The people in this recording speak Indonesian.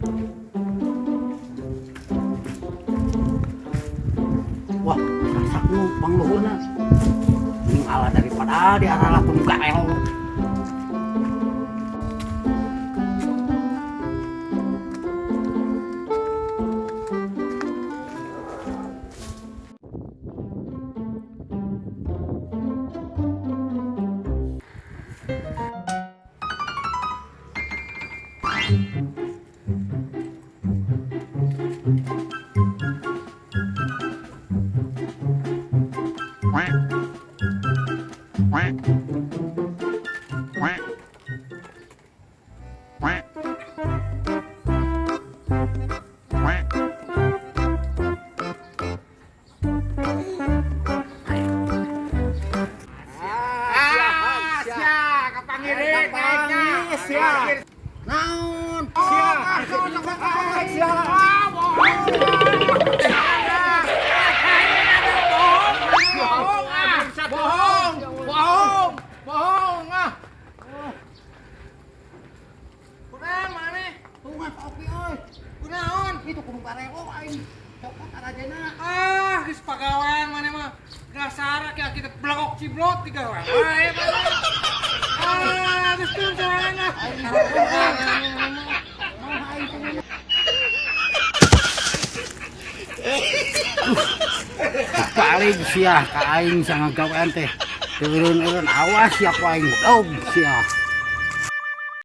Wah, rasakmu Bang Luhurna. Mending ala daripada di arah tunggal elo. Naon? Bohong ah. Kurang mana? Tungan opi euy. Kunaon? Itu kudu kareo aing. Cokot arajena. Ah, geus pagawean mana mah. Dasar kita blokok ciblot tiga orang. Ah, geus teu soalna. Paling sia ka aing sanga gawean teh. Turun-turun awas ya ku aing. Oh sia.